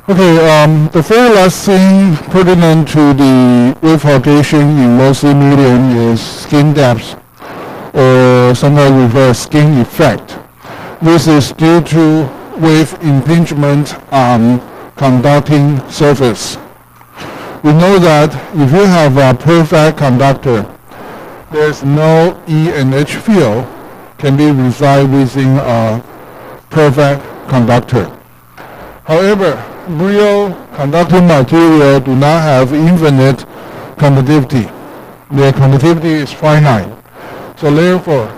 Okay, the very last thing pertinent to the wave propagation in lossy medium is skin depth, or sometimes referred skin effect. This is due to wave impingement on conducting surface. We know that if you have a perfect conductor, there's no E and H field can be reside within a perfect conductor. However, real conducting material do not have infinite conductivity. Their conductivity is finite. So therefore,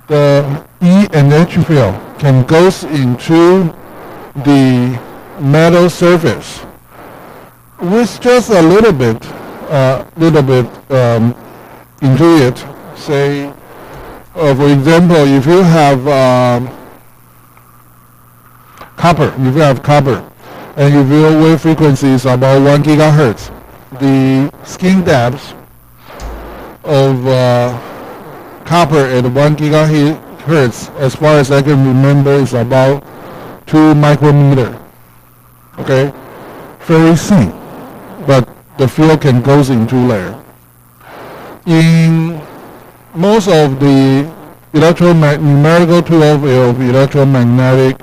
the E and H field can go into the metal surface with just a little bit into it. Say, for example, if you have copper, and if your wave frequency is about 1 gigahertz, the skin depth of copper at 1 gigahertz, as far as I can remember, is about 2 micrometer. Okay, very thin, but the field can go into there. In most of the numerical tool of electromagnetic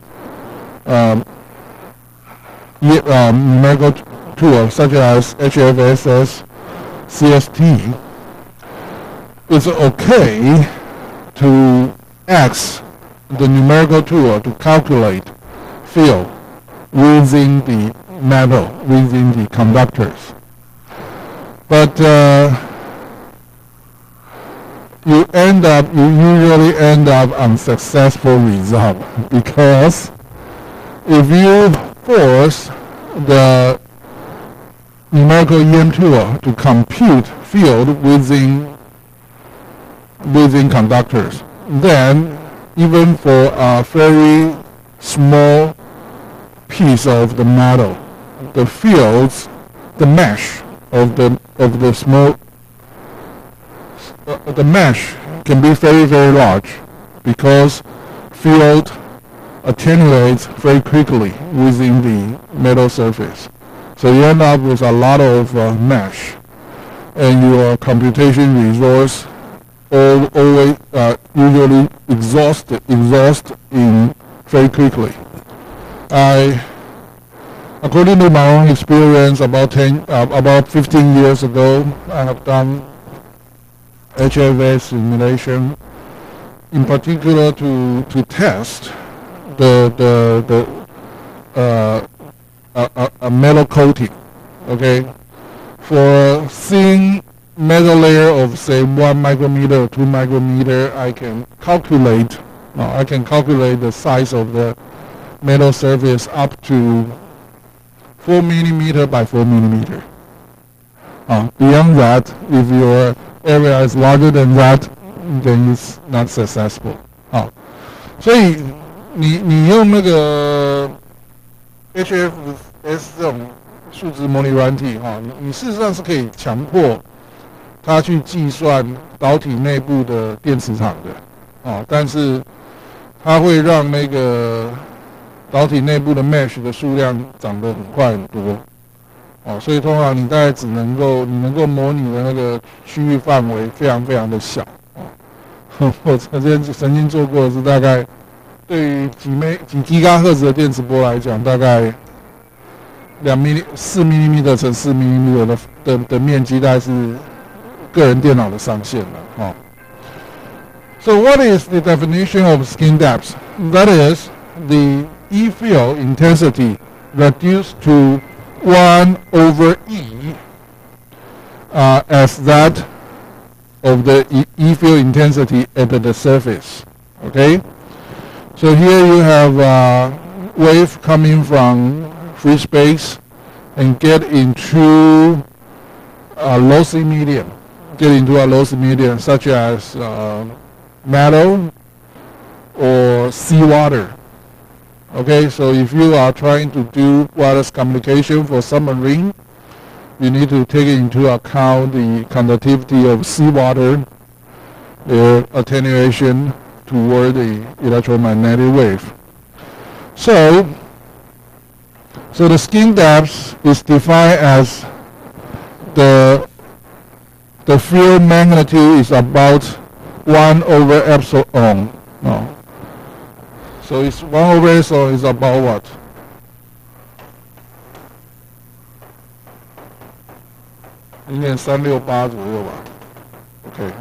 numerical tools such as HFSS, CST, it's okay to ask the numerical tool to calculate field within the metal, within the conductors. But you usually end up unsuccessful result, because if you force the numerical EM tool to compute field within conductors, then even for a very small piece of the metal, the fields, the mesh of the small, the mesh can be very, very large, because field attenuates very quickly within the metal surface. So you end up with a lot of mesh, and your computation resource always usually exhaust in very quickly. According to my own experience, about 15 years ago, I have done HFS simulation, in particular to test a metal coating. Okay, for thin metal layer of say 1 micrometer or 2 micrometer, I can calculate the size of the metal surface up to 4 millimeter by 4 millimeter. Beyond that, if your area is larger than that, then it's not successful. 所以你用那个 HFS 这种数值模拟软体你事实上是可以强迫它去计算导体内部的电磁场的但是它会让那个导体内部的 mesh 的数量长得很快很多所以通常你大概你能够模拟的那个区域范围非常非常的小我曾经做过的是大概对于几 gigahertz 的电磁波来讲，大概4 mm 乘4 mm 的面积，大概是个人电脑的上限了So what is the definition of skin depth? That is the E field intensity reduced to 1 over E as that of the E field intensity at the surface. Okay? So here you have a wave coming from free space and get into a lossy medium. Such as metal or seawater. Okay, so if you are trying to do wireless communication for submarine, you need to take into account the conductivity of seawater, their attenuation toward the electromagnetic wave. So So the skin depth is defined as the field magnitude is about 1 over epsilon. No. So it's 1 over epsilon is about what? Okay.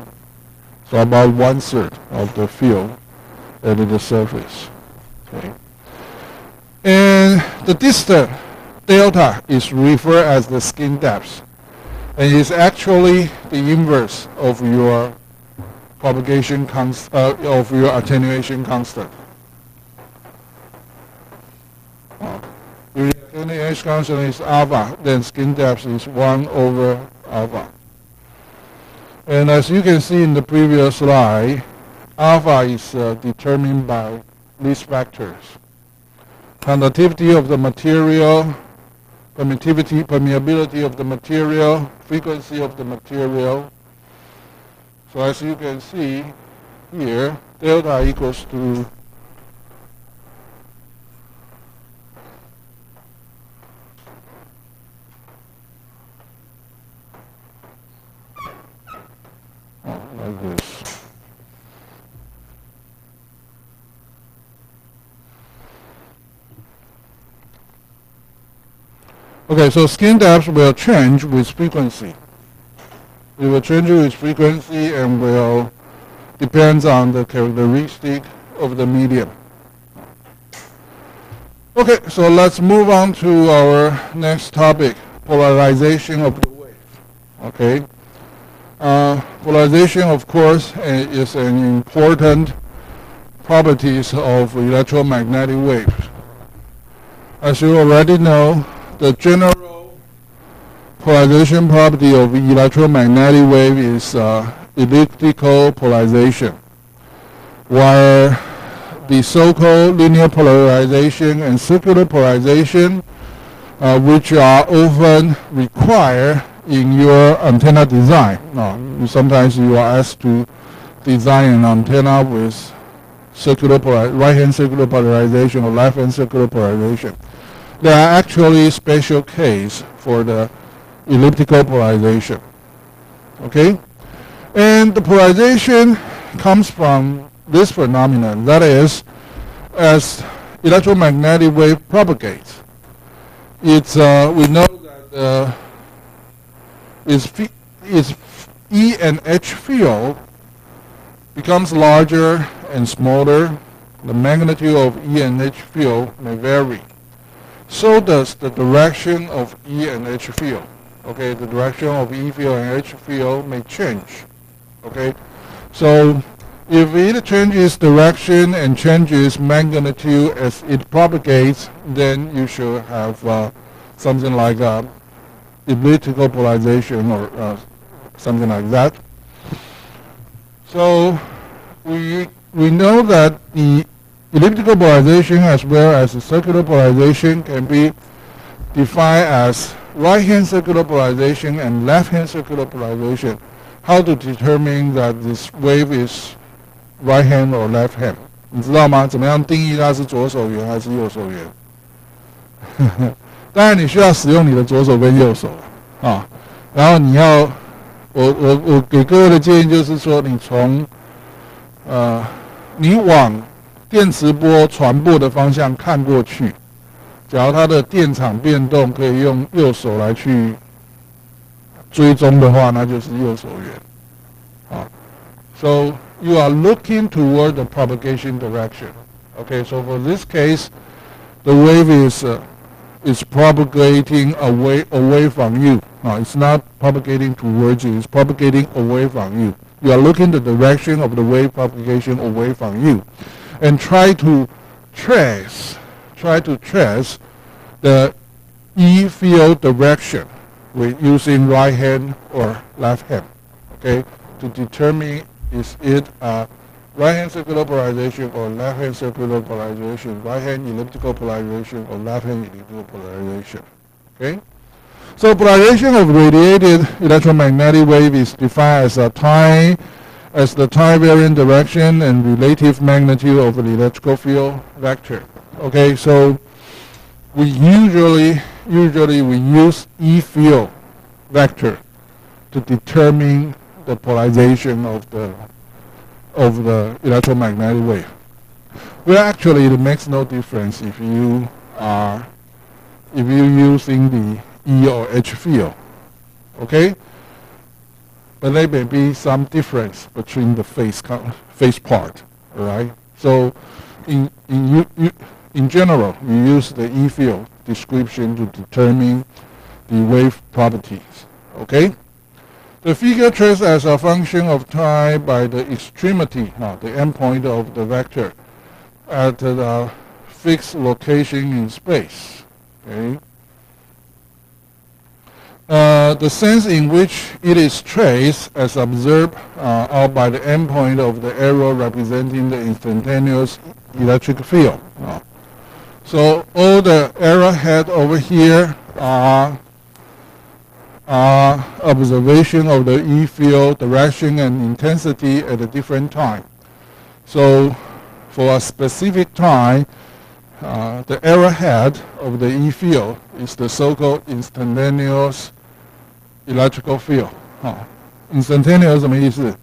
So about 1/3 of the field at the surface. Okay. And the distance delta is referred as the skin depth, and is actually the inverse of your propagation of your attenuation constant. If the attenuation constant is alpha, then skin depth is 1 over alpha. And as you can see in the previous slide, alpha is determined by these factors: conductivity of the material, permeability of the material, frequency of the material. So as you can see here, delta equals to like this. Okay, so skin depth will change with frequency. It will change with frequency and will depends on the characteristic of the medium. Okay, so let's move on to our next topic, polarization of the wave. Okay. Polarization, of course, is an important properties of electromagnetic waves. As you already know, the general polarization property of electromagnetic wave is elliptical polarization, while the so-called linear polarization and circular polarization, which are often required in your antenna design. Sometimes you are asked to design an antenna with right-hand circular polarization or left-hand circular polarization. There are actually special case for the elliptical polarization. Okay? And the polarization comes from this phenomenon. That is, as electromagnetic wave propagates, it's we know that its E and H field becomes larger and smaller. The magnitude of E and H field may vary. So does the direction of E and H field. Okay, the direction of E field and H field may change. Okay, so if it changes direction and changes magnitude as it propagates, then you should have something like elliptical polarization or something like that. So we know that the elliptical polarization as well as the circular polarization can be defined as right-hand circular polarization and left-hand circular polarization. How to determine that this wave is right-hand or left-hand? 你知道吗？怎么样定义它是左手圆还是右手圆？当然你需要使用你的左手跟右手啊。然后你要，我给各位的建议就是说，你从你往电磁波传播的方向看过去，假如它的电场变动可以用右手来去追踪的话，那就是右手圆。So you are looking toward the propagation direction. Okay, so for this case, the wave is propagating away from you. It's not propagating towards you. It's propagating away from you. You are looking the direction of the wave propagation away from you, and try to trace the E field direction with using right hand or left hand. Okay, to determine is it right hand circular polarization or left hand circular polarization, right hand elliptical polarization or left hand elliptical polarization. Okay, so polarization of radiated electromagnetic wave is defined as the time variant direction and relative magnitude of the electrical field vector. Okay, so we usually we use E field vector to determine the polarization of the electromagnetic wave. Well, actually, it makes no difference if you are using the E or H field, okay? But there may be some difference between the phase part, all right? So, in general, we use the E field description to determine the wave properties, okay? The figure traced as a function of time by the extremity, the endpoint of the vector, at a fixed location in space, okay? The sense in which it is traced as observed out by the endpoint of the arrow representing the instantaneous electric field. So all the arrowhead over here are observation of the E field direction and intensity at a different time. So for a specific time, the arrowhead of the E field is the so-called instantaneous electrical field. Instantaneous 什么意思？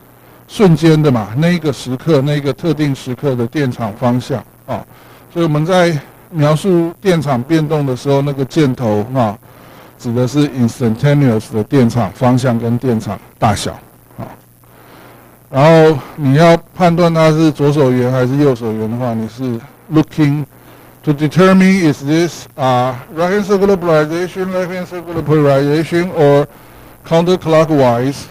瞬间的嘛，那个时刻，那个特定时刻的电场方向啊。所以我们在描述电场变动的时候，那个箭头啊，指的是 instantaneous 的电场方向跟电场大小啊。然后你要判断它是左手圆还是右手圆的话，你是 looking to determine is this right-hand circular polarization, left-hand circular polarization, or counterclockwise.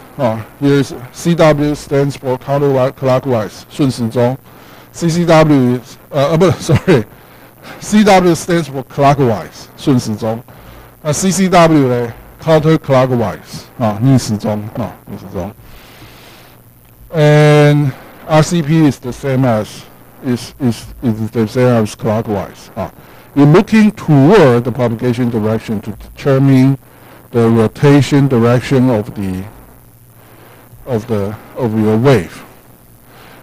Here's CW stands for counterclockwise, 顺时钟。CCW is CW stands for clockwise, 顺时钟。那 CCW 呢 counterclockwise 逆时钟逆时钟。And RCP is the same as the same as clockwise. You're looking toward the propagation direction to determine the rotation direction of your wave.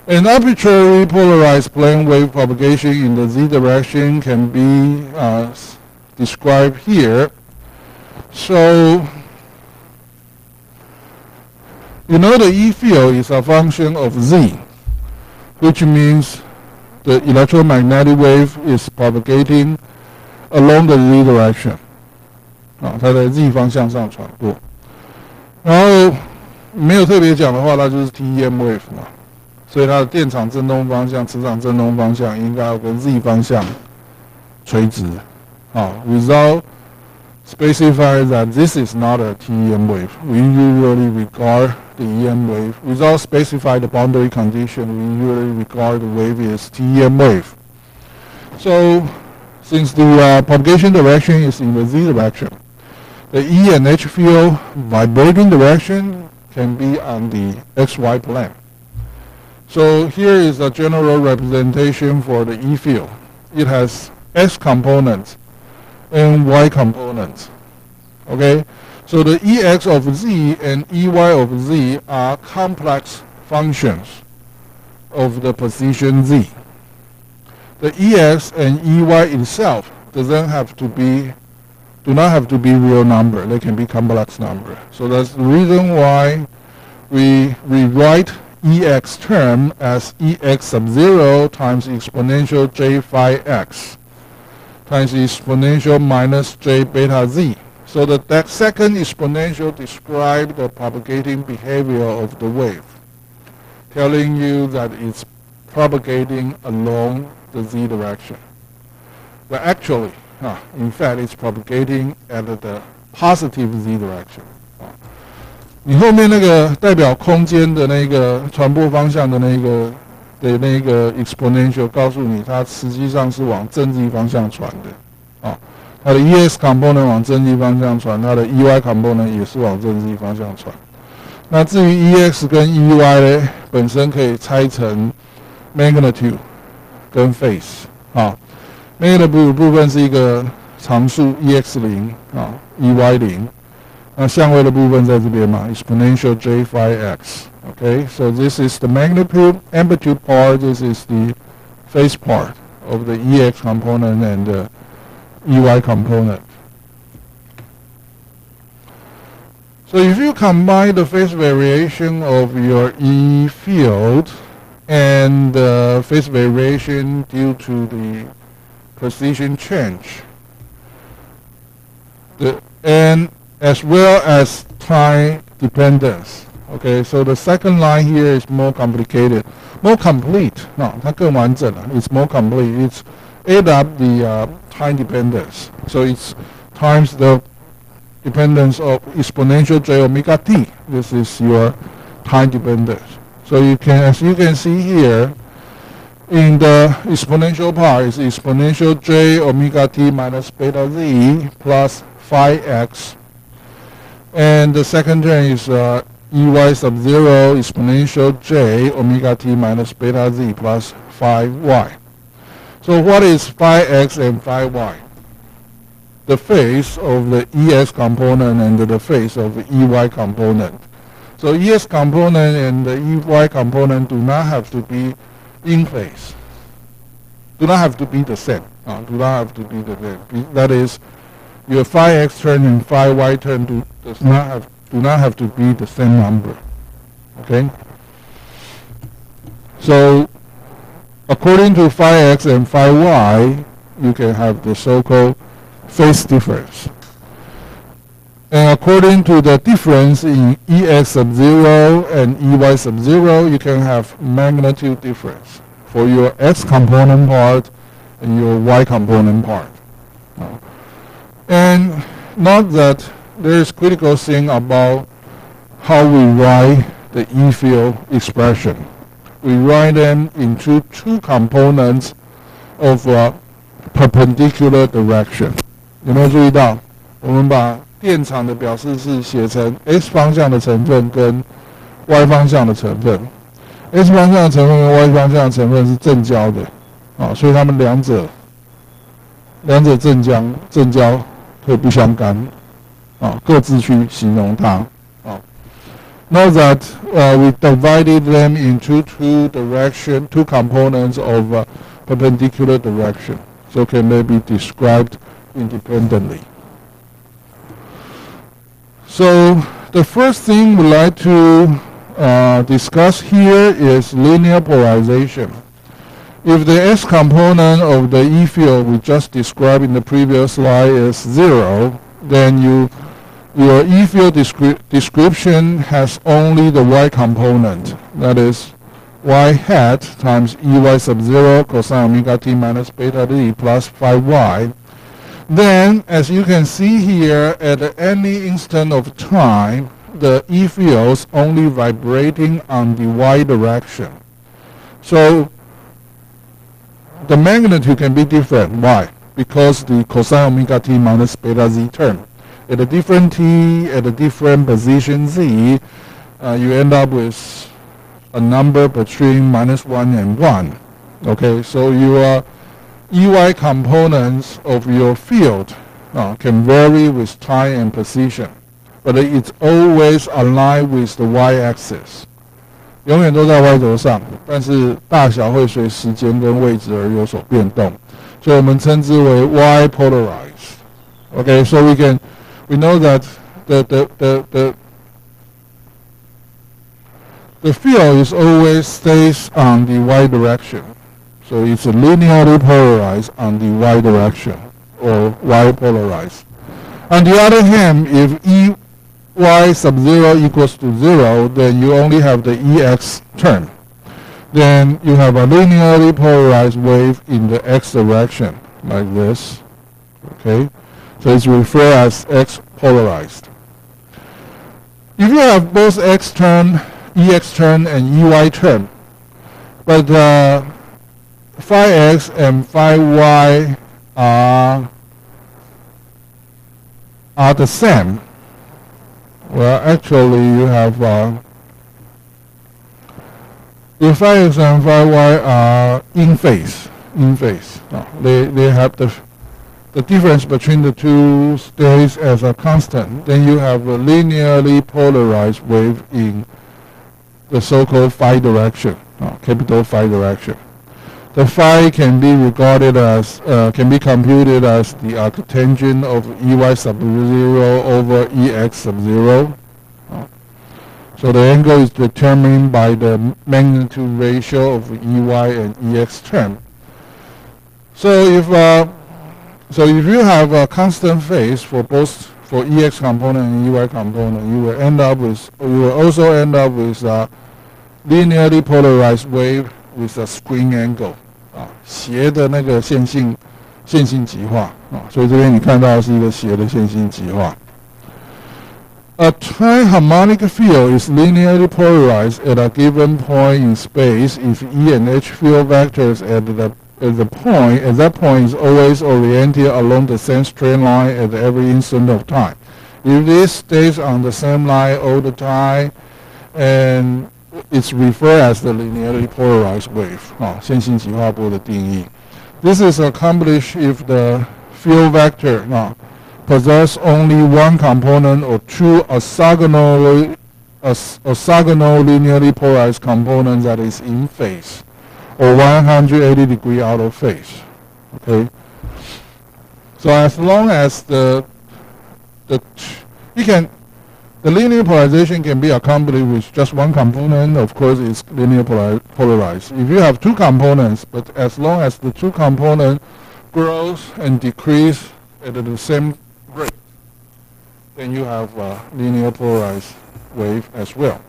An arbitrary polarized plane wave propagation in the z direction can be described here. So you know the E field is a function of z, which means the electromagnetic wave is propagating along the z direction. 它在 z 方向上传播。然后没有特别讲的话，它就是 TEM wave 嘛。所以它的电场振动方向、磁场振动方向应该要跟 z 方向垂直。Without specifying that this is not a TEM wave, we usually regard the EM wave. Without specifying the boundary condition, we usually regard the wave as TEM wave. So, since the propagation direction is in the z direction, the E and H field vibrating direction can be on the xy plane. So here is a general representation for the E field. It has x components and y components. Okay, so the EX of z and EY of z are complex functions of the position z. The EX and EY itself do not have to be real number. They can be complex number. So that's the reason why we rewrite EX term as EX sub 0 times exponential j phi x times exponential minus j beta z. So that second exponential describes the propagating behavior of the wave, telling you that it's propagating along the z direction. But actually, in fact, it's propagating at the positive z direction. 你后面那个代表空间的那个传播方向的那个 exponential 告诉你，它实际上是往正 z 方向传的。它的 EX component 往正 z 方向传，它的 EY component 也是往正 z 方向传。那至于 EX 跟 EY 呢，本身可以拆成 magnitude 跟 phase。magnitude 部分是一个常数 EX 0 EY 0。那相位的部分在这边嘛 ，exponential j phi x. Okay, so this is the magnitude amplitude part. This is the phase part of the EX component and the EY component. So if you combine the phase variation of your E field and the phase variation due to the position change, and as well as time dependence. Okay, so the second line here is more complicated, more complete. No, 它更完整了. It's more complete. It's add up the time dependence. So it's times the dependence of exponential j omega t. This is your time dependence. So you can, as you can see here, in the exponential part is exponential j omega t minus beta z plus phi x, and the second term is EY sub 0 exponential j omega t minus beta z plus phi y. So what is phi x and phi y? The phase of the EX component and the phase of the EY component. So EX component and the EY component do not have to be in phase. Do not have to be the same. Do not have to be the same. That is, your phi x term and phi y term do not have to be the same number. Okay? So according to phi x and phi y, you can have the so-called phase difference. And according to the difference in EX sub 0 and EY sub 0, you can have magnitude difference for your X component part and your Y component part. And note that there is critical thing about how we write the E field expression. We write them into two components of perpendicular direction. 有没有注意到？我们把电场的表示是写成 x 方向的成分跟 y 方向的成分。x 方向的成分跟 y 方向的成分是正交的，所以它们两者正交可以不相干，各自去形容它。Note that we divided them into two components of perpendicular direction, so can they be described independently. So the first thing we'd like to discuss here is linear polarization. If the S component of the E field we just described in the previous slide is 0, then your E field description has only the Y component. That is Y hat times EY sub 0 cosine omega t minus beta d plus phi y. Then, as you can see here, at any instant of time, the E fields only vibrating on the Y direction. So the magnitude can be different. Why? Because the cosine omega t minus beta z term. At a different t, at a different position z, you end up with a number between -1 and 1. Okay, so your EY components of your field can vary with time and position, but it's always aligned with the y-axis. 永远都在 y 轴上，但是大小会随时间跟位置而有所变动，所以我们称之为 y polarized. Okay, so we know that the field is always stays on the y direction. So it's linearly polarized on the y direction, or y polarized. On the other hand, if EY sub 0 equals to 0, then you only have the EX term. Then you have a linearly polarized wave in the x direction, like this. Okay? So it's referred as X polarized. If you have both X term, EX term, and EY term, but phi x and phi y are the same, well, actually you have your phi x and phi y are in phase. They have the difference between the two stays as a constant. Then you have a linearly polarized wave in the so-called phi direction, capital phi direction. the phi can be regarded as can be computed as the arctangent of EY sub 0 over EX sub 0. So the angle is determined by the magnitude ratio of EY and EX term. So if you have a constant phase for both for EX component and EY component, you will also end up with a linearly polarized wave with a spring angle 斜的那个线性极化所以这边你看到的是一个斜的线性极化。A triharmonic field is linearly polarized at a given point in space if E and H field vectors at that point is always oriented along the same straight line at every instant of time. If this stays on the same line all the time, and it's referred as the linearly polarized wave 线性极化波的定义。This is accomplished if the field vector possess only one component or two orthogonal linearly polarized components that is in phase or 180 degree out of phase. Okay. So as long as the linear polarization can be accomplished with just one component, of course it's linear polarized. If you have two components, but as long as the two components grows and decrease at the same rate, then you have a linear polarized wave as well.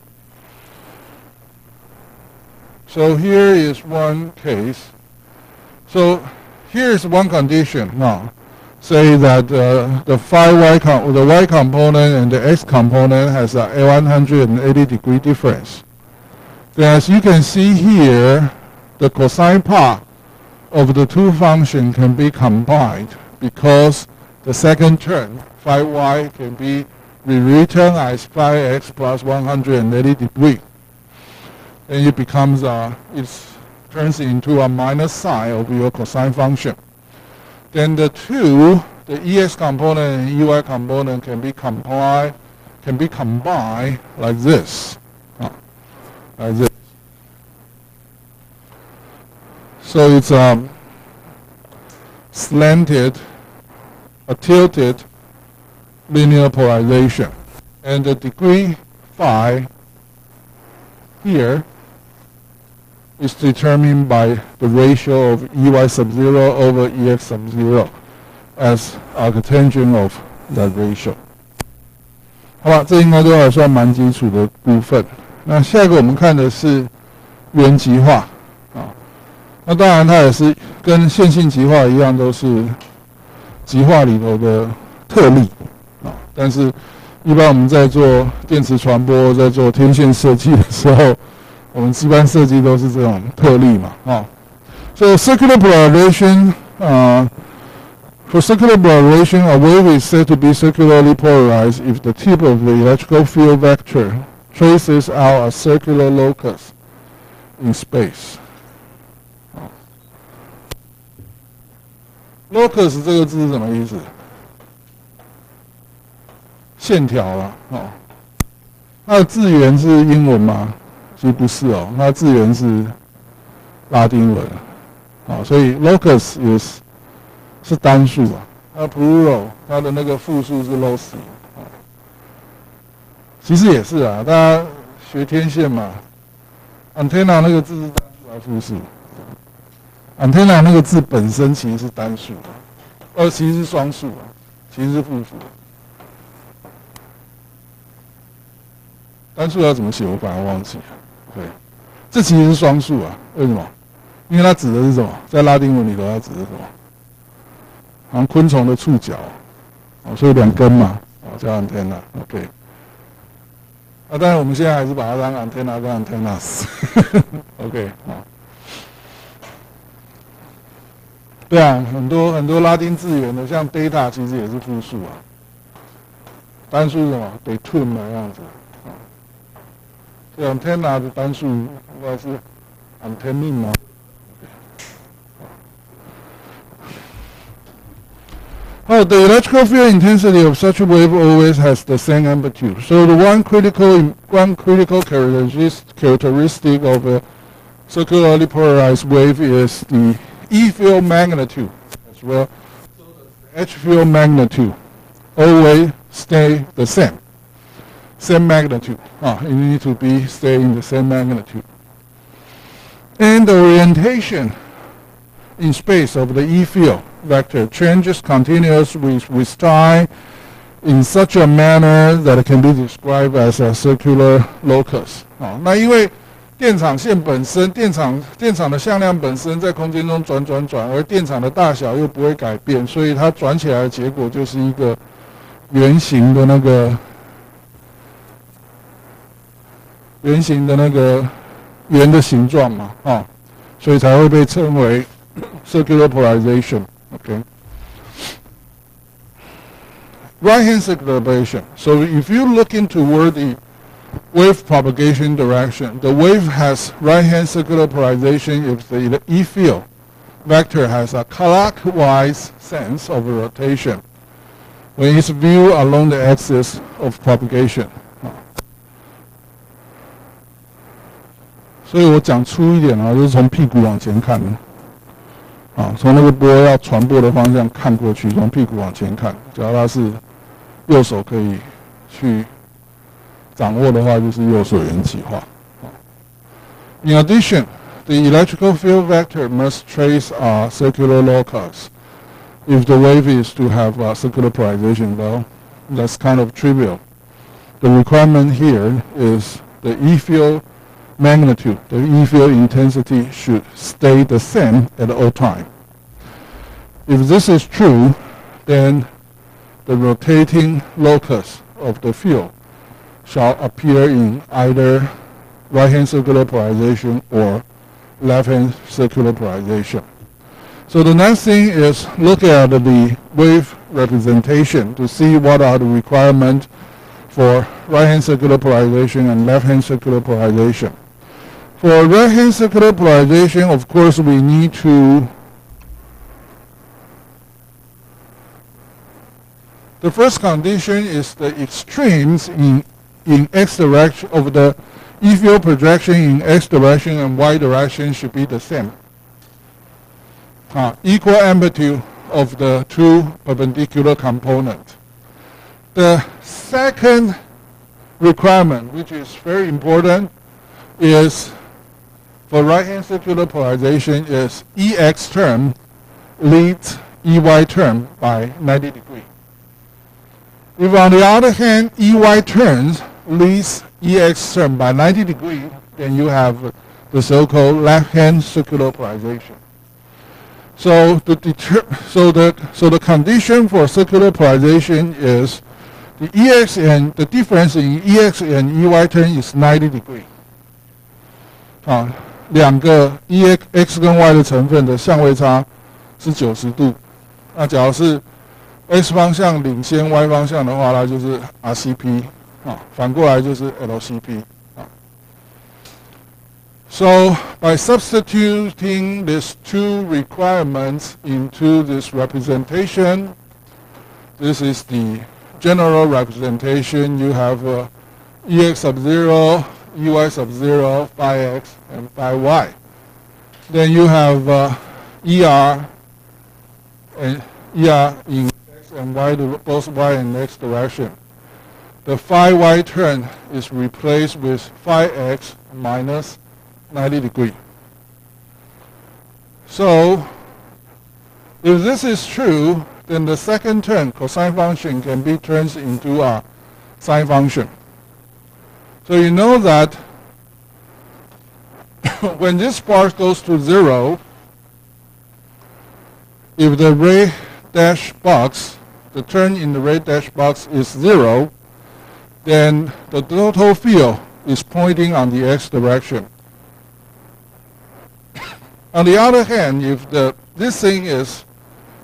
So here is one case. So here is one condition now. Say that the the y component and the x component has a 180 degree difference. Then as you can see here, the cosine part of the two functions can be combined because the second term, phi y, can be rewritten as phi x plus 180 degree. And it becomes it turns into a minus sign of your cosine function. Then the EX component and EY component can be combined like this. Like this. So it's slanted, a tilted linear polarization. And the degree phi here is determined by the ratio of EY sub 0 over EX sub 0 as arctangent of that ratio. 好吧，这应该都还算蛮基础的部分。那下一个我们看的是原极化那当然它也是跟线性极化一样，都是极化里头的特例但是一般我们在做电磁传播、在做天线设计的时候，我们一般设计都是这种特例嘛So circular polarization, for circular polarization, a wave is said to be circularly polarized if the tip of the electrical field vector traces out a circular locus in space. Locus 这个字是什么意思？线条啦它的字源是英文吗？其实不是它的字源是拉丁文所以 locus 是单数它 plural 它的那个复数是 loci 其实也是大家学天线嘛 antenna 那个字是单数还是复数？antenna 那个字本身其实是单数其实是双数其实是复数。单数要怎么写？我反而忘记了。对，这其实是双数为什么？因为它指的是什么？在拉丁文里头，它指的是什么？好像昆虫的触角所以两根嘛叫 antenna。OK。当然我们现在还是把它当 antenna 跟 antennas。OK 对很多拉丁字源的，像 data 其实也是复数单数是什么 datum 的样子这 antenna 的单数应该是 antennin 吗？The electrical field intensity of such a wave always has the same amplitude. So the one critical characteristic of a circularly polarized wave is the E field magnitude as well. So the H field magnitude always stay the same magnitude. It need to be stay in the same magnitude. And the orientation in space of the E field vector changes continuously with time in such a manner that it can be described as a circular locus. 那因为电场线本身，电场的向量本身在空间中转，而电场的大小又不会改变，所以它转起来的结果就是一个圆形的那个圆的形状嘛，所以才会被称为 circular polarization. Okay. Right-hand circular polarization. So if you look toward the wave propagation direction, the wave has right-hand circular polarization if the E field vector has a clockwise sense of rotation when it's viewed along the axis of propagation. 所以我讲粗一点就是从屁股往前看从那个波要传播的方向看过去，从屁股往前看。只要它是右手可以去掌握的话，就是右手圆极化。In addition, the electrical field vector must trace a circular locus. If the wave is to have a circular polarization, well, that's kind of trivial. The requirement here is the E field magnitude, the E field intensity should stay the same at all time. If this is true, then the rotating locus of the field shall appear in either right-hand circular polarization or left-hand circular polarization. So the next thing is look at the wave representation to see what are the requirements for right-hand circular polarization and left-hand circular polarization. For right-hand circular polarization, of course, we need to the first condition is the extremes in x direction of the E field projection in x direction and y direction should be the same. Equal amplitude of the two perpendicular components. The second requirement, which is very important, is for right-hand circular polarization is EX term leads EY term by 90 degrees. If on the other hand, EY terms leads EX term by 90 degrees, then you have the so-called left-hand circular polarization. So the condition for circular polarization is the EX and the difference in EX and EY term is 90 degrees. 两个 X 跟 Y 的成分的相位差是90度。那假如是 X 方向领先 Y 方向的话，它就是 RCP 反过来就是 LCP So by substituting these two requirements into this representation, this is the general representation. You have EX sub 0, EY sub 0, phi x, and phi y. Then you have ER and ER in x and y, both y and x direction. The phi y term is replaced with phi x minus 90 degrees. So if this is true, then the second term, cosine function, can be turned into a sine function. So you know that when this part goes to 0, if the red dash box, the term in the red dash box is 0, then the total field is pointing on the x direction. On the other hand, if this thing is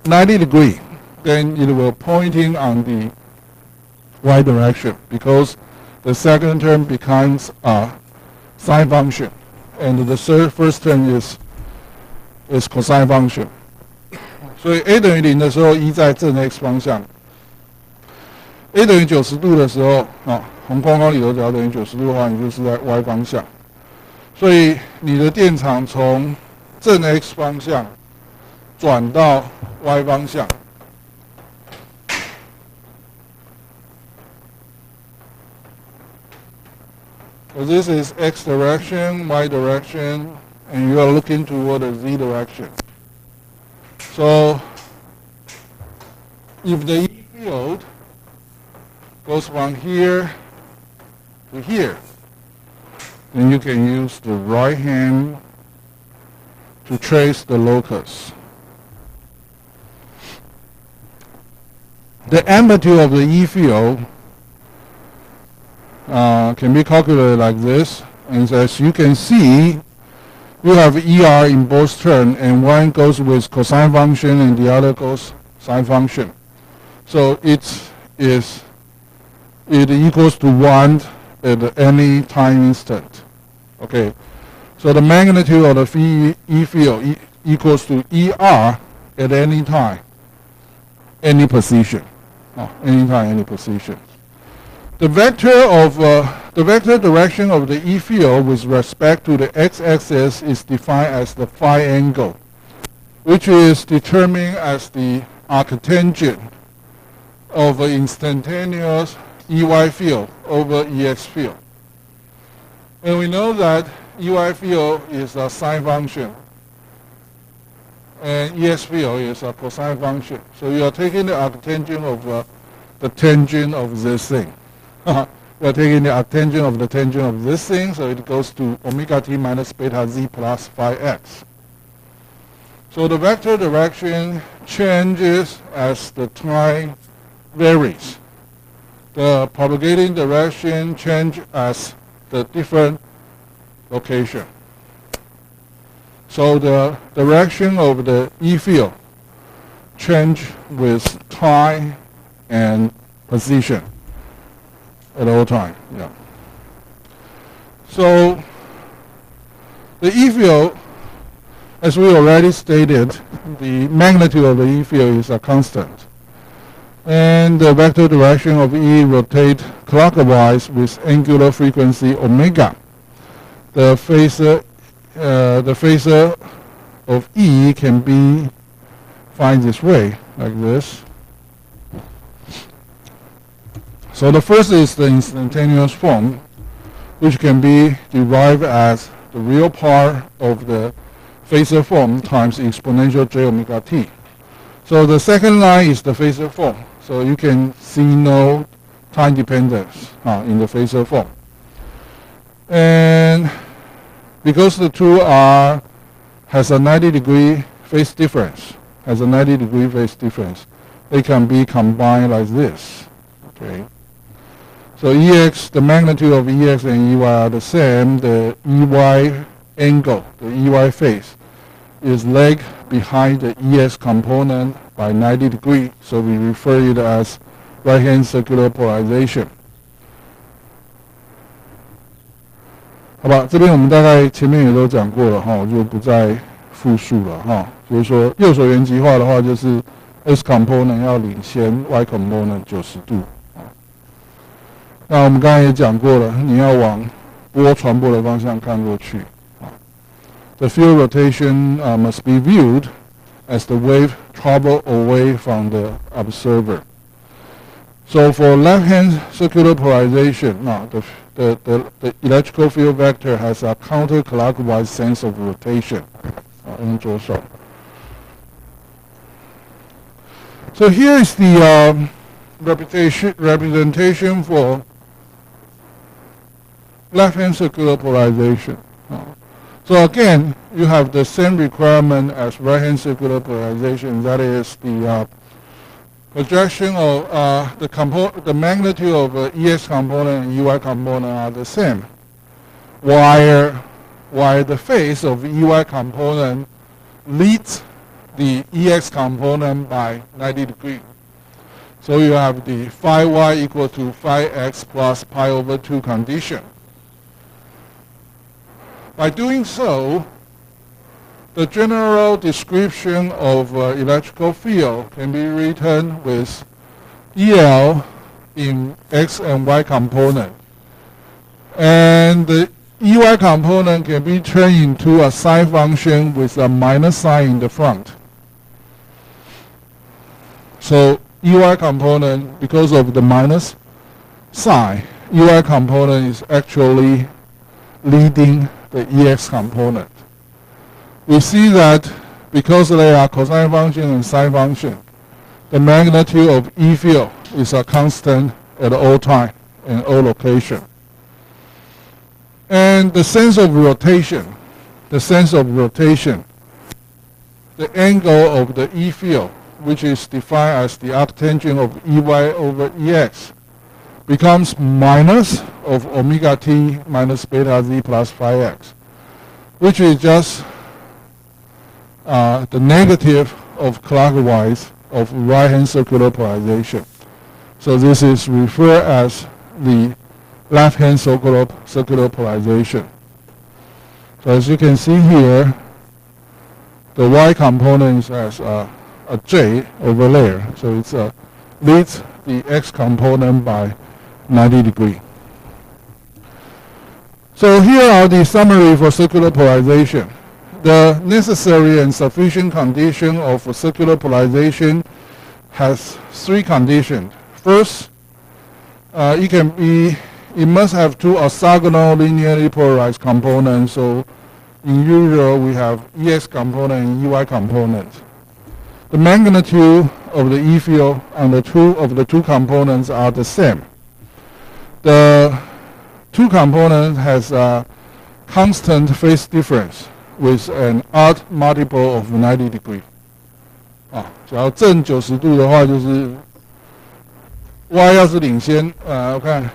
90 degrees, then it will pointing on the y direction because the second term becomes a sine function, and the first term is cosine function. 所以 a 等于0的时候，在正 x 方向 ；a 等于90度的时候，红框框里头只要等于90度的话，你就是在 y 方向。所以你的电场从正 x 方向转到 y 方向。So this is x direction, y direction, and you are looking toward the z direction. So if the E field goes from here to here, then you can use the right hand to trace the locus. The amplitude of the E field can be calculated like this, and as you can see, you have ER in both terms, and one goes with cosine function and the other goes sine function. So it equals to 1 at any time instant. Okay, so the magnitude of the E field equals to ER at any time, any position. Any time, any position. The vector direction of the E field with respect to the x-axis is defined as the phi angle, which is determined as the arctangent of an instantaneous EY field over EX field. And we know that EY field is a sine function, and EX field is a cosine function. So you are taking the arctangent of the tangent of this thing. We are taking the arctangent of the tangent of this thing, so it goes to omega t minus beta z plus phi x. So the vector direction changes as the time varies. The propagating direction changes as the different location. So the direction of the E field change with time and position at all time. Yeah. So the E field, as we already stated, the magnitude of the E field is a constant, and the vector direction of E rotate clockwise with angular frequency omega. The phasor of E can be find this way, like this. So the first is the instantaneous form, which can be derived as the real part of the phasor form times exponential j omega t. So the second line is the phasor form. So you can see no time dependence in the phasor form. And because the two has a 90-degree phase difference, they can be combined like this. Okay. So EX, the magnitude of EX and EY are the same. The EY angle, the EY phase, is lag behind the EX component by 90 degrees. So we refer it as right-hand circular polarization. 好吧，这边我们大概前面也都讲过了哈，我就不再复述了哈。就是说右手原极化的话，就是 X component 要领先 Y component 90度。那我们刚才也讲过了，你要往波传播的方向看过去。The field rotation must be viewed as the wave travel away from the observer. So for left-hand circular polarization, the electrical field vector has a counterclockwise sense of rotation. 用左手。So here is the representation for left-hand circular polarization. So again, you have the same requirement as right-hand circular polarization. That is the projection of the magnitude of EX component and EY component are the same, while the phase of EY component leads the EX component by 90 degrees. So you have the phi y equal to phi x plus pi over 2 condition. By doing so, the general description of electrical field can be written with EL in X and Y component. And the EY component can be turned into a psi function with a minus sign in the front. So EY component, because of the minus sign, EY component is actually leading the EX component. We see that because they are cosine function and sine function, the magnitude of E field is a constant at all time and all location. And the sense of rotation, the angle of the E field, which is defined as the arctangent of EY over EX, becomes minus of omega t minus beta z plus phi x, which is just the negative of clockwise of right-hand circular polarization. So this is referred as the left-hand circular polarization. So as you can see here, the Y component has a J over there. So it leads the X component by 90 degrees. So here are the summary for circular polarization. The necessary and sufficient condition of circular polarization has three conditions. First, it must have two orthogonal linearly polarized components. So in usual, we have EX component and EY component. The magnitude of the E field on the two components are the same. The two components has a constant phase difference with an odd multiple of 90 degrees. 只要正90度的话，就是 Y 要是领先，我看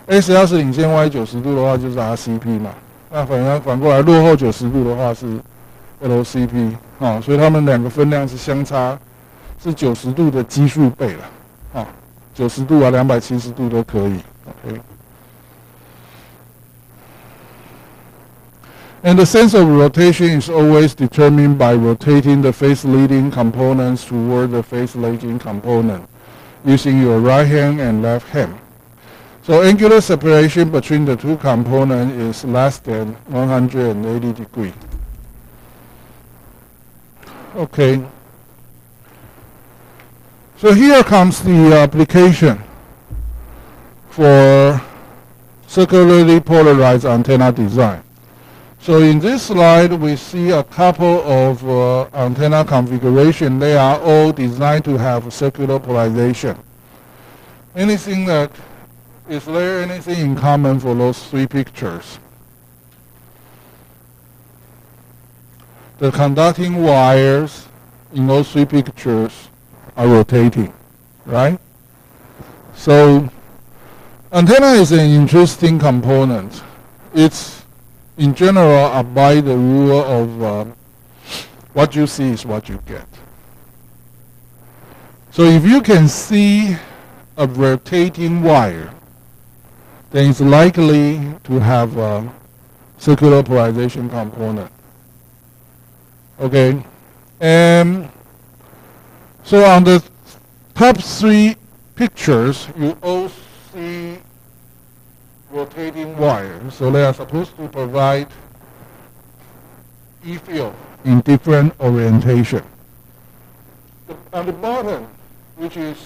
S 要是领先 Y 90度的话，就是 RCP 嘛。那反过来落后90度的话是 LCP。所以它们两个分量是相差是90度的基数倍了。90度啊，270度都可以。Okay. And the sense of rotation is always determined by rotating the phase leading components toward the phase lagging component using your right hand and left hand. So angular separation between the two components is less than 180 degrees. Okay. So here comes the application for circularly polarized antenna design. So in this slide, we see a couple of antenna configuration. They are all designed to have circular polarization. Is there anything in common for those three pictures? The conducting wires in those three pictures are rotating, right? So antenna is an interesting component. It's in general by the rule of what you see is what you get. So if you can see a rotating wire, then it's likely to have a circular polarization component. Okay, and so on the top three pictures, you all see rotating wires. So they are supposed to provide E field in different orientation. On the bottom, which is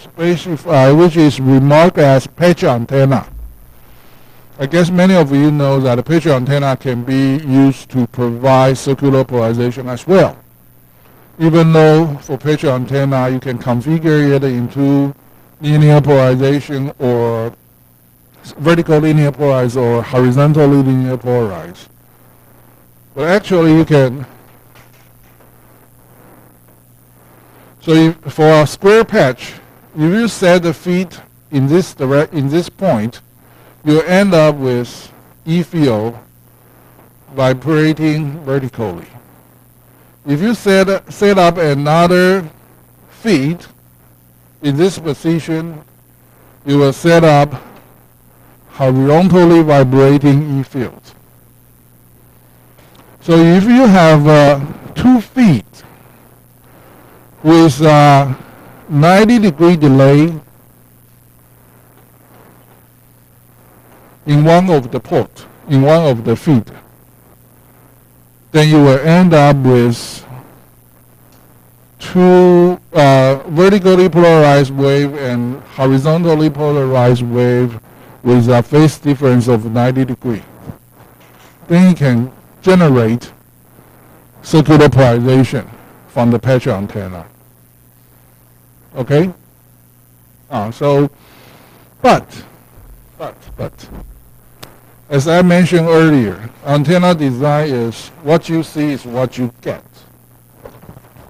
specified, which is remarked as patch antenna. I guess many of you know that a patch antenna can be used to provide circular polarization as well. Even though for patch antenna you can configure it into linear polarization or vertical linear polarized or horizontally linear polarized. But actually you can, so for a square patch, if you set the feet in this point, you end up with E field vibrating vertically. If you set up another feet in this position, you will set up horizontally vibrating E fields. So if you have 2 feet with 90 degree delay in one of the port, in one of the feed, then you will end up with two vertically polarized wave and horizontally polarized wave with a phase difference of 90 degrees. Then you can generate circular polarization from the patch antenna. Okay? But, as I mentioned earlier, antenna design is what you see is what you get.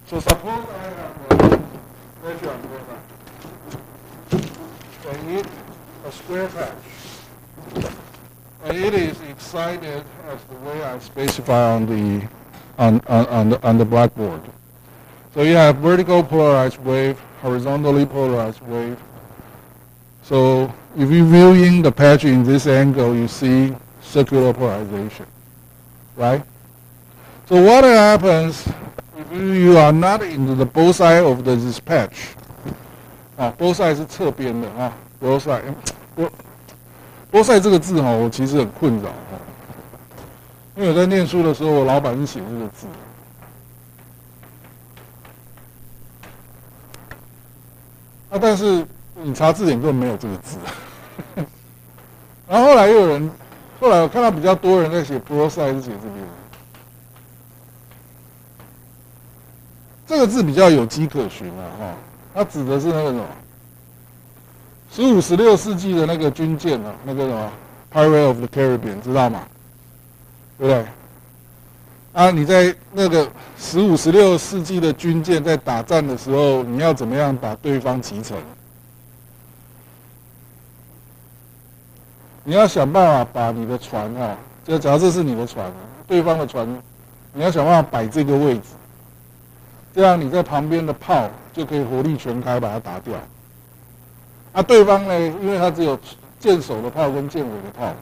So suppose I have a patch antenna and it a square patch, and it is excited as the way I specify on the blackboard. So you have vertical polarized wave, horizontally polarized wave. So if you're viewing the patch in this angle, you see circular polarization, right? So what happens if you are not in the both sides of this patch? both sides 是侧边的both sides。both sides 这个字我其实很困扰因为我在念书的时候，我老板是写这个字。但是你查字典根本没有这个字。然后后来我看到比较多人在写 both sides 是写这边。这个字比较有迹可循它指的是那个什么15、16世纪的那个军舰那个什么 Pirates of the Caribbean 知道吗？对不对？你在那个15、16世纪的军舰在打战的时候，你要怎么样把对方击沉？你要想办法把你的船就假如这是你的船，对方的船，你要想办法摆这个位置，这样你在旁边的炮就可以火力全开把它打掉。对方呢，因为他只有舰首的炮跟舰尾的炮，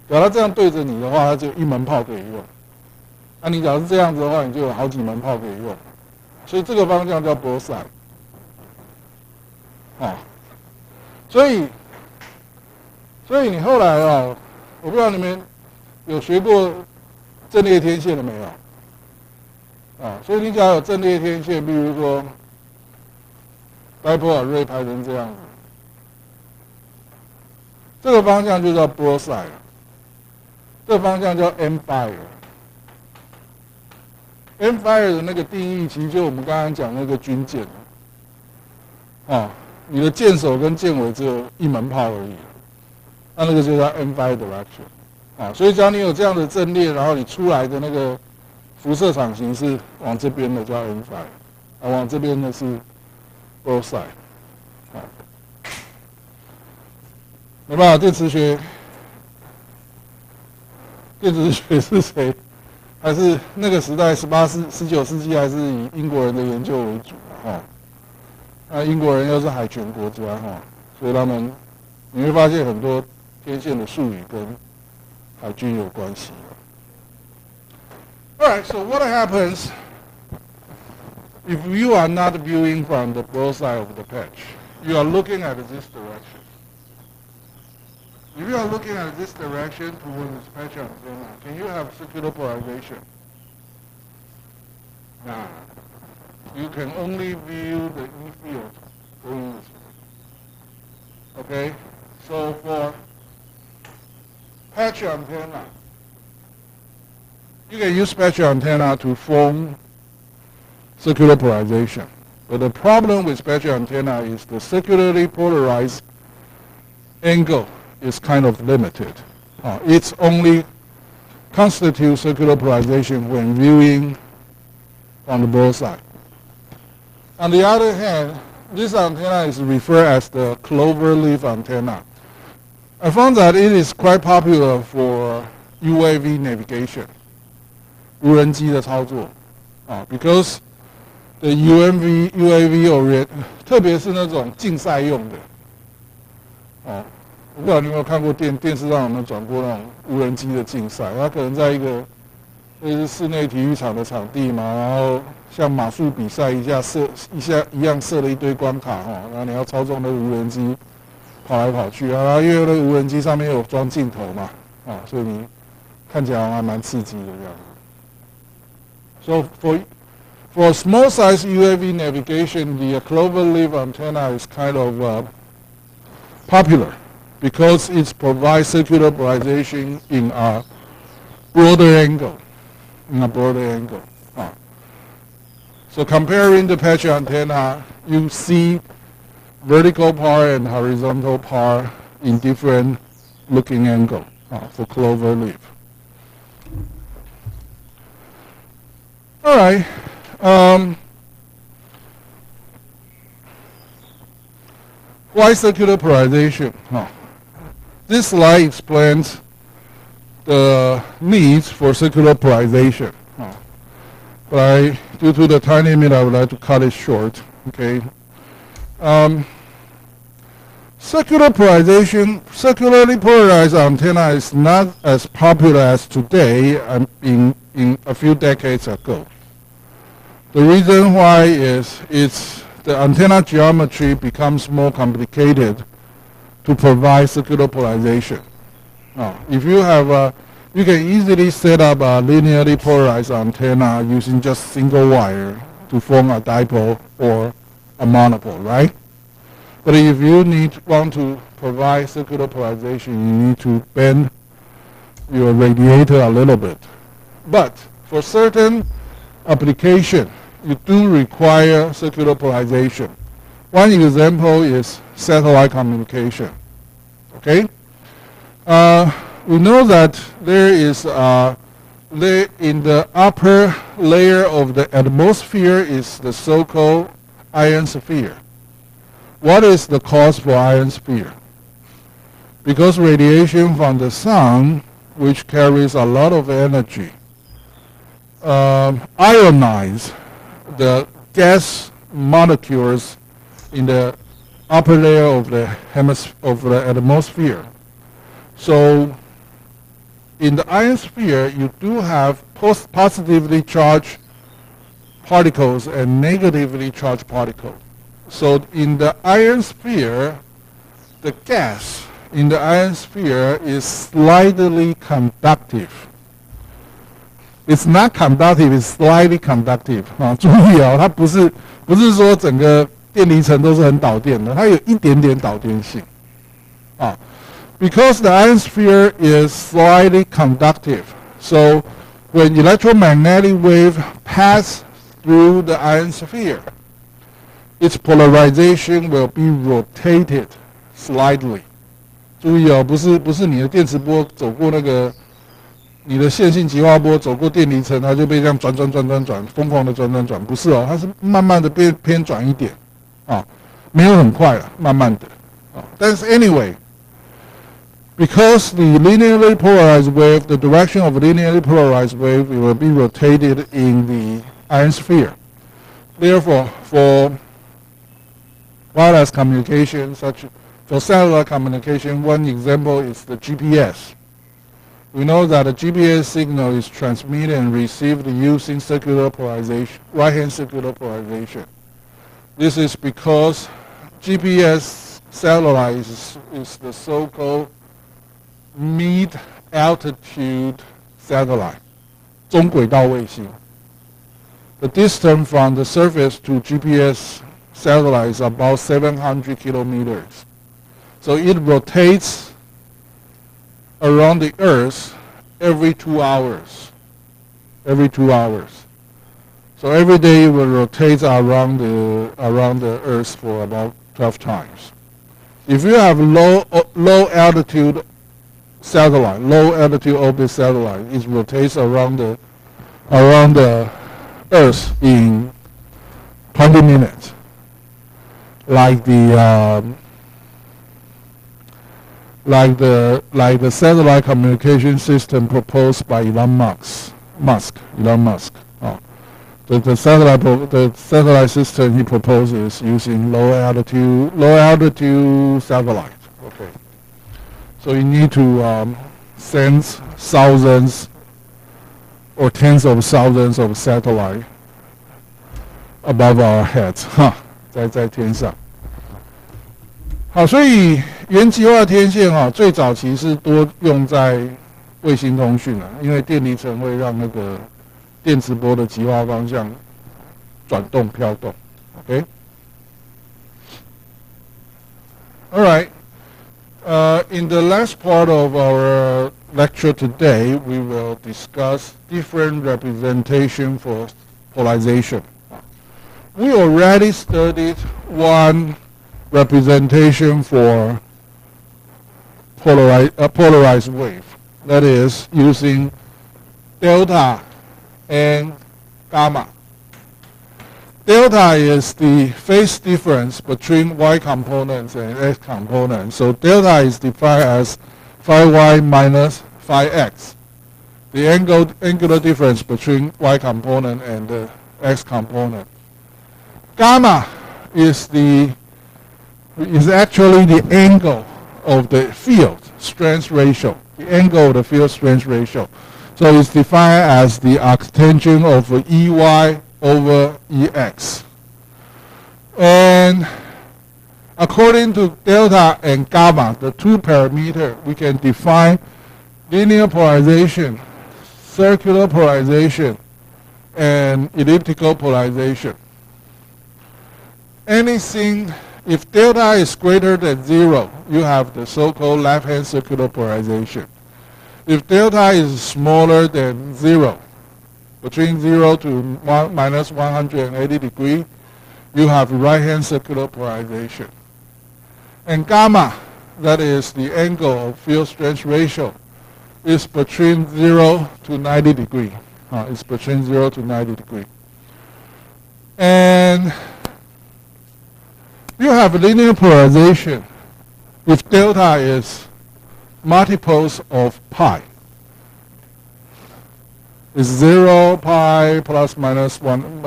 假如他这样对着你的话，他就一门炮可以用。你假如是这样子的话，你就有好几门炮可以用。所以这个方向叫 both side。所以你后来我不知道你们有学过阵列天线了没有？所以你假如有阵列天线，比如说 dipole array 排成这样子。这个方向就叫 both side， 这个方向叫 end fire。end fire 的那个定义，其实就我们刚刚讲那个军舰你的舰首跟舰尾只有一门炮而已，那个就叫 end fire direction。所以只要你有这样的阵列，然后你出来的那个辐射场型是往这边的叫 end fire，往这边的是 both side。没办法，电磁学是谁？还是那个时代19世纪还是以英国人的研究为主那英国人又是海权国家所以你会发现很多天线的术语跟海军有关系。Alright, so what happens if you are not viewing from the both side of the patch? You are looking at this direction. If you are looking at this direction towards this patch antenna, can you have circular polarization? Nah. You can only view the E field going this way. Okay? So for patch antenna, you can use patch antenna to form circular polarization. But the problem with patch antenna is the circularly polarized angle is kind of limited. It's only constitutes circular polarization when viewing on the both side. On the other hand, this antenna is referred as the Cloverleaf antenna. I found that it is quite popular for UAV navigation, 无人机的操作because the UAV 特别是那种竞赛用的我不知道你有没有看过电视上有没有转过那种无人机的竞赛？它可能在一个类似室内体育场的场地嘛，然后像马术比赛一样射了一堆关卡然后你要操纵那个无人机跑来跑去啊，因为那个无人机上面有装镜头嘛，所以你看起来还蛮刺激的这样。So for small size UAV navigation, the Cloverleaf antenna is kind of popular because it provides circular polarization in a broader angle. So comparing the patch antenna, you see vertical part and horizontal part in different looking angle for Cloverleaf. All right. Why circular polarization? This slide explains the needs for circular polarization. But due to the time limit, I would like to cut it short. Okay. Circular polarization, circularly polarized antenna is not as popular as today in a few decades ago. The reason why is the antenna geometry becomes more complicated to provide circular polarization. If you have you can easily set up a linearly polarized antenna using just single wire to form a dipole or a monopole, right? But if you want to provide circular polarization, you need to bend your radiator a little bit. But for certain application, you do require circular polarization. One example is satellite communication. Okay? We know that there is in the upper layer of the atmosphere is the so-called ionosphere. What is the cause for ionosphere? Because radiation from the sun, which carries a lot of energy, ionize the gas molecules in the upper layer of the atmosphere. So in the ionosphere, you do have positively charged particles and negatively charged particles. So in the ionosphere, the gas in the ionosphere is slightly conductive. It's not conductive, it's slightly conductive. 注意它不是说整个电离层都是很导电的，它有一点点导电性。Because the ionosphere is slightly conductive, so when electromagnetic wave pass through the ionosphere, its polarization will be rotated slightly. 注意不是你的电磁波走过那个你的线性极化波走过电离层，它就被这样转，疯狂的转，不是它是慢慢的偏转一点没有很快了，慢慢的但是 anyway, because the linearly polarized wave, the direction of linearly polarized wave will be rotated in the ionosphere. Therefore, for wireless communication, for satellite communication, one example is the GPS. We know that a GPS signal is transmitted and received using circular polarization, right-hand circular polarization. This is because GPS satellite is the so-called mid-altitude satellite, 中轨道卫星. The distance from the surface to GPS satellite is about 700 kilometers. So it rotates around the Earth every 2 hours. So every day it will rotate around the Earth for about 12 times. If you have low altitude satellite, low altitude orbit satellite, it rotates around the Earth in 20 minutes, like the satellite communication system proposed by Elon Musk. The satellite system he proposes using low altitude satellite. Okay. So you need to send thousands or tens of thousands of satellites above our heads, 在天上。好，所以原极化天线最早期是多用在卫星通讯因为电离层会让那个电磁波的极化方向转动飘动。OK， all right. In the last part of our lecture today, we will discuss different representation for polarization. We already studied one representation for polarized wave, that is using delta and gamma. Delta is the phase difference between y components and x components. So delta is defined as phi y minus phi x, the angular difference between y component and the x component. Gamma is actually the angle of the field strength ratio, the angle of the field strength ratio. So it's defined as the arctangent of EY over EX. And according to delta and gamma, the two parameters, we can define linear polarization, circular polarization, and elliptical polarization. Anything, if delta is greater than 0, you have the so-called left-hand circular polarization. If delta is smaller than 0, between 0 to minus 180 degrees, you have right-hand circular polarization. And gamma, that is the angle of field strength ratio, is between 0 to 90 degrees. It's between 0 to 90 degrees. And you have linear polarization if delta is multiples of pi. It's 0 pi plus minus 1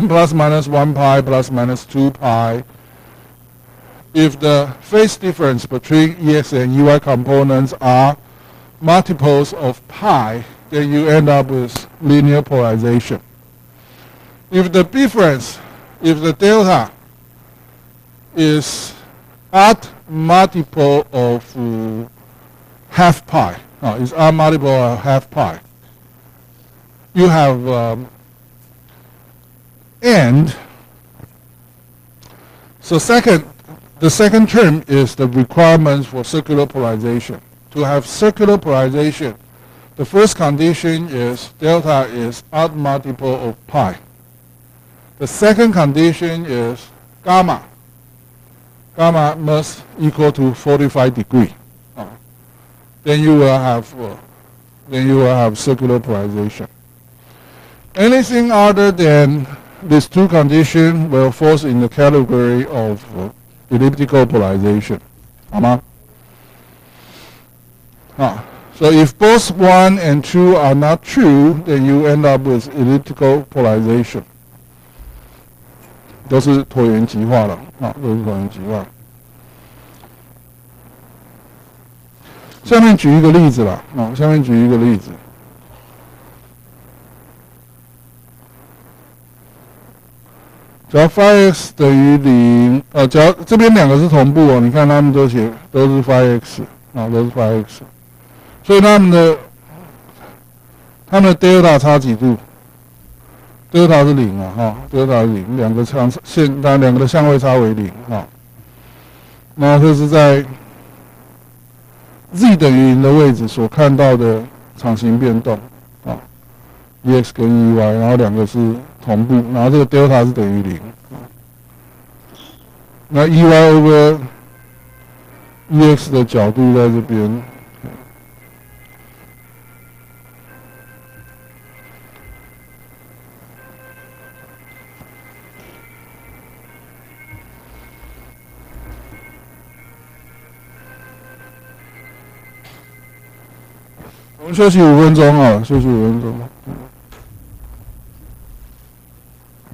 plus minus 1 pi plus minus 2 pi. If the phase difference between EX and EY components are multiples of pi, then you end up with linear polarization. If the difference, if the delta is odd multiple of half pi, is odd multiple of half pi, you have and so the second term is the requirements for circular polarization. To have circular polarization, the first condition is delta is odd multiple of pi. The second condition is gamma. Gamma must equal to 45 degrees. Then you will have circular polarization. Anything other than these two conditions will fall in the category of elliptical polarization. So if both 1 and 2 are not true, then you end up with elliptical polarization. 都是椭圆极化了，都是椭圆极化。下面举一个例子啦，下面举一个例子。只要 phi x 等于0，只要这边两个是同步你看他们都是 phi x， 都是 phi x， 所以他们的 delta 差几度 ？delta 是0delta 是0，两个的相位差为0那这是在 z 等于0的位置所看到的场形变动EX 跟 EY， 然后两个是同步，然后这个 delta 是等于0。那 EY over EX 的角度在这边。我们休息5分钟休息5分钟。